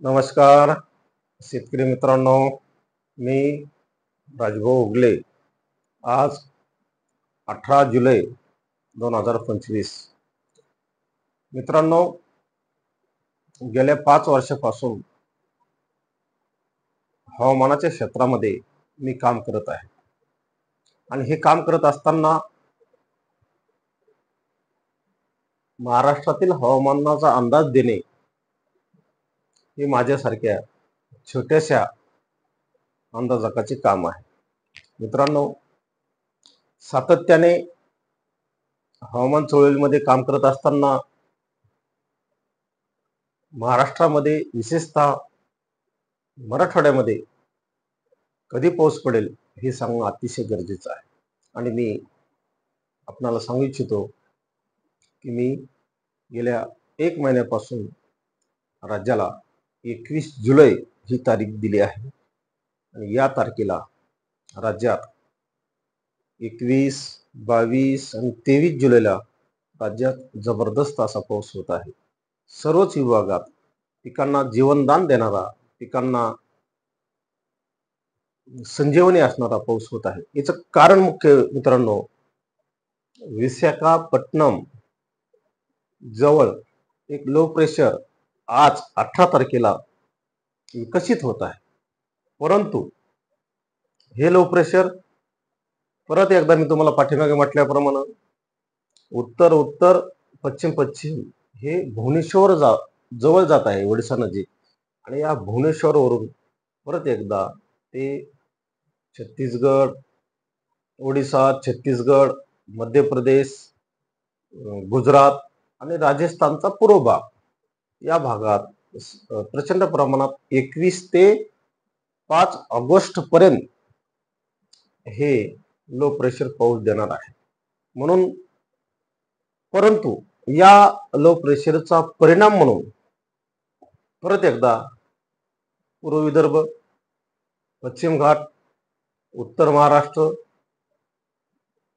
नमस्कार शेतकरी मित्रांनो, मी राजभाऊ उगले. आज 18 जुलै 2025. मित्रांनो, गेल्या 5 वर्षापासून हवामानाच्या क्षेत्रामध्ये मी काम करत आहे आणि हे काम करत असताना महाराष्ट्रातील हवामानाचा अंदाज देणे हे माझ्यासारख्या छोट्याशा अंदाजकाचे काम आहे. मित्रांनो, सातत्याने हवामान चळवळीमध्ये काम करत असताना महाराष्ट्रामध्ये विशेषतः मराठवाड्यामध्ये कधी पाऊस पडेल हे सांगणं अतिशय गरजेचं आहे. आणि मी आपणाला सांगू इच्छितो की मी गेल्या 1 महिन्यापासून राज्याला 21 जुलै ही तारीख दिली आहे आणि या तारखेला राज्यात 21, 22 आणि 23 जुलैला राज्यात जबरदस्त असा पाऊस होत आहे. सर्वच विभागात पिकांना जीवनदान देणारा, पिकांना संजीवनी असणारा पाऊस होत आहे. याचं कारण मुख्य मित्रांनो, विशाखापट्टणम जवळ एक लो प्रेशर आज 18 तारखेला विकसित होत आहे. परंतु हे लो प्रेशर परत एकदा मी तुम्हाला पाठीमागे म्हटल्याप्रमाणे उत्तर उत्तर पश्चिम पश्चिम हे भुवनेश्वर जवळ जात आहे, ओडिसा नजीक. आणि या भुवनेश्वर वरून परत एकदा ते छत्तीसगड, ओडिसा, छत्तीसगड, मध्य प्रदेश, गुजरात आणि राजस्थानचा पूर्व भाग या भागात प्रचंड प्रमाणात 21 ते 5 ऑगस्ट पर्यंत हे लो प्रेशर पाऊस देणार आहे. म्हणून परंतु या लो प्रेशरचा परिणाम म्हणून परत एकदा पूर्व विदर्भ, पश्चिम घाट, उत्तर महाराष्ट्र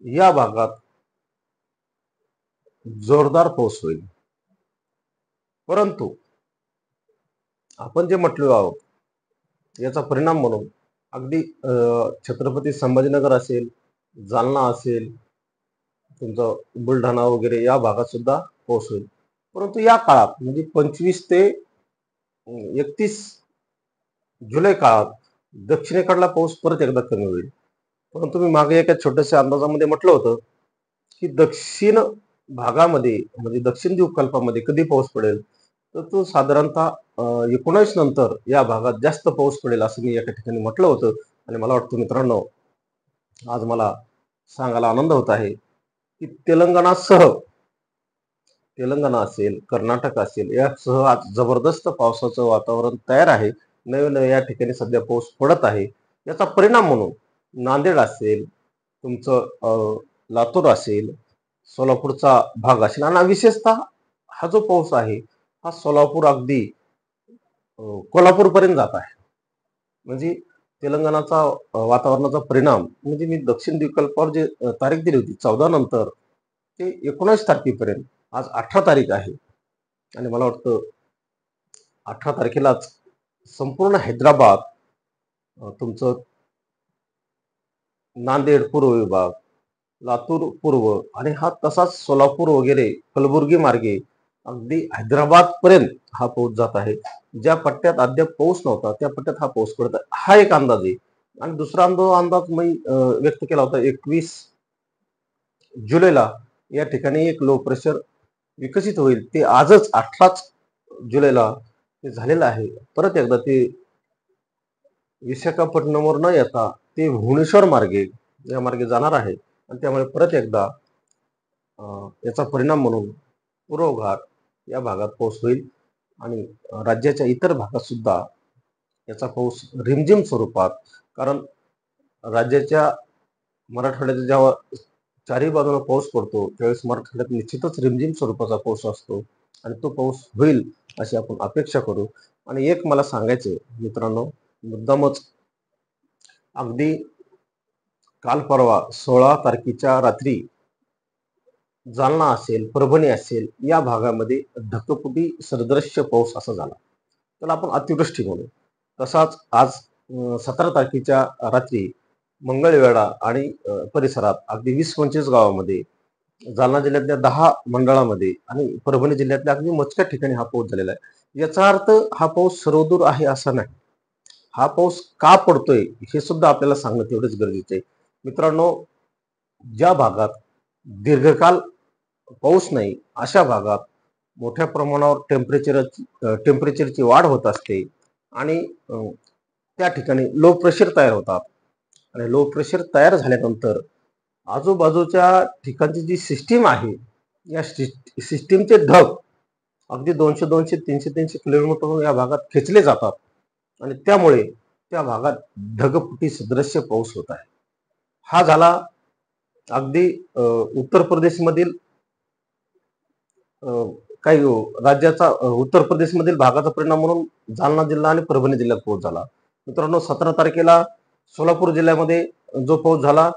या भागात जोरदार पाऊस होईल. परंतु आपण जे म्हटलो आहोत याचा परिणाम म्हणून अगदी छत्रपती संभाजीनगर असेल, जालना असेल, तुमचं बुलढाणा वगैरे या भागात सुद्धा पाऊस होईल. परंतु या काळात म्हणजे 25 ते 31 जुलै काळात दक्षिणेकडला पाऊस परत एकदा कमी होईल. परंतु मी मागे एका छोट्याशा अंदाजामध्ये म्हटलं होतं की दक्षिण भागामध्ये म्हणजे दक्षिण द्वीपकल्पामध्ये कधी पाऊस पडेल, तर तो साधारणतः 19 नंतर या भागात जास्त पाऊस पडेल असं मी एका ठिकाणी म्हटलं होतं. आणि मला वाटतं मित्रांनो, आज मला सांगायला आनंद होत आहे की तेलंगणा असेल, कर्नाटक असेल यासह आज जबरदस्त पावसाचं वातावरण तयार आहे. नवीन या ठिकाणी सध्या पाऊस पडत आहे. याचा परिणाम म्हणून नांदेड असेल, तुमचं लातूर असेल, सोलापूरचा भाग असेल आणि विशेषतः हा जो पाऊस आहे हा सोलापूर अगदी कोल्हापूर पर्यंत जात आहे. म्हणजे तेलंगणाचा वातावरणाचा परिणाम म्हणजे मी दक्षिण द्वीपकल्पावर जे तारीख दिली होती 14 नंतर ते 19 तारखेपर्यंत, आज 18 तारीख आहे. आणि मला वाटतं 18 तारखेलाच संपूर्ण हैदराबाद, तुमचं नांदेड पूर्व विभाग, लातूर पूर्व आणि हा तसाच सोलापूर वगैरे कलबुर्गी मार्गे अगदी हैदराबाद पर्यंत हा पाऊस जात आहे. ज्या पट्ट्यात अद्याप पाऊस नव्हता त्या पट्ट्यात हा पाऊस पडत आहे, हा एक अंदाज आहे. आणि दुसरा अंदाज मी व्यक्त केला होता 21 जुलैला या ठिकाणी एक लो प्रेशर विकसित होईल. ते आजच 18 जुलैला ते झालेलं आहे. परत एकदा ते विशाखापट्टणमवर न येता ते भुवनेश्वर मार्गे या मार्गे जाणार आहे. आणि त्यामुळे परत एकदा याचा परिणाम म्हणून पूर्व घाट या भागात पाऊस होईल आणि राज्याच्या इतर भागात सुद्धा याचा पाऊस रिमझिम स्वरूपात, कारण राज्याच्या मराठवाड्यात जेव्हा चारही बाजूला पाऊस पडतो त्यावेळेस मराठवाड्यात निश्चितच रिमझिम स्वरूपाचा पाऊस असतो आणि तो पाऊस होईल अशी आपण अपेक्षा करू. आणि एक मला सांगायचं मित्रांनो, मुद्दामच अगदी काल परवा 16 तारखेच्या रात्री जालना असेल, परभणी असेल या भागामध्ये ढकफुटी सदृश्य पाऊस असा झाला. त्याला आपण अतिवृष्टी म्हणू. तसाच आज 17 तारखेच्या रात्री मंगळवेढा आणि परिसरात अगदी 20-25 गावामध्ये, जालना जिल्ह्यातल्या 10 मंडळामध्ये आणि परभणी जिल्ह्यातल्या अगदी मोजक्या ठिकाणी हा पाऊस झालेला आहे. याचा अर्थ हा पाऊस सर्वदूर आहे असा नाही. हा पाऊस का पडतोय हे सुद्धा आपल्याला सांगणं तेवढंच गरजेचं आहे. मित्रांनो, ज्या भागात दीर्घकाल पाऊस नाही अशा भागात मोठ्या प्रमाणावर टेम्परेचरची वाढ होत असते आणि त्या ठिकाणी लो प्रेशर तयार होतात आणि लो प्रेशर तयार झाल्यानंतर आजूबाजूच्या ठिकाणची जी सिस्टीम आहे, या सिस्टीमचे ढग अगदी 200-200, 300-300 किलोमीटरहून या भागात खेचले जातात आणि त्यामुळे त्या भागात ढगफुटी सदृश्य पाऊस होत आहे. हा झाला अगदी उत्तर प्रदेशमधील काही राज्याचा उत्तर प्रदेशमधील भागाचा परिणाम म्हणून जालना जिल्हा आणि परभणी जिल्ह्यात पाऊस झाला. मित्रांनो, 17 तारखेला सोलापूर जिल्ह्यामध्ये जो पाऊस झाला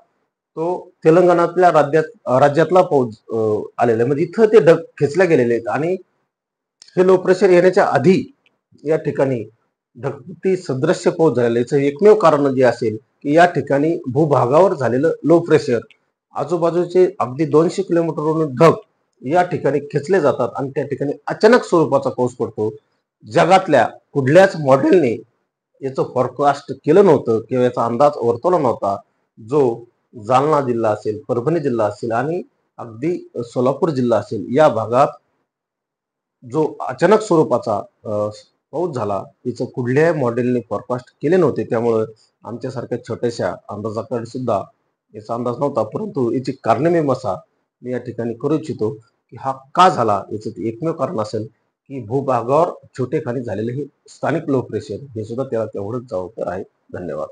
तो तेलंगणातल्या राज्यातला पाऊस आलेला आहे. म्हणजे इथं ते ढग खेचले गेलेले आहेत आणि हे लो प्रेशर येण्याच्या आधी या ठिकाणी ढगफुटी सदृश्य पाऊस झालेला आहे. याचं एकमेव कारण जे असेल की या ठिकाणी भूभागावर झालेलं लो प्रेशर आजूबाजूचे अगदी 200 किलोमीटरवरून ढग या ठिकाणी खेचले जातात आणि त्या ठिकाणी अचानक स्वरूपाचा पाऊस पडतो. जगातल्या कुठल्याच मॉडेलने याचं फॉरकास्ट केलं नव्हतं किंवा याचा अंदाज वर्तवला नव्हता, जो जालना जिल्हा असेल, परभणी जिल्हा असेल आणि अगदी सोलापूर जिल्हा असेल या भागात जो अचानक स्वरूपाचा पाऊस झाला, याचं कुठल्याही मॉडेलने फॉरकास्ट केले नव्हते. त्यामुळं आमच्यासारख्या छोट्याशा अंदाजाकडे सुद्धा याचा अंदाज नव्हता. परंतु याची कारणे मी या ठिकाणी करू इच्छितो की हा का झाला. याचं एकमेव कारण असेल की भूभागावर छोटेखानी झालेले हे स्थानिक लो प्रेशर हे सुद्धा त्याला तेवढंच जबाबदार आहे. धन्यवाद.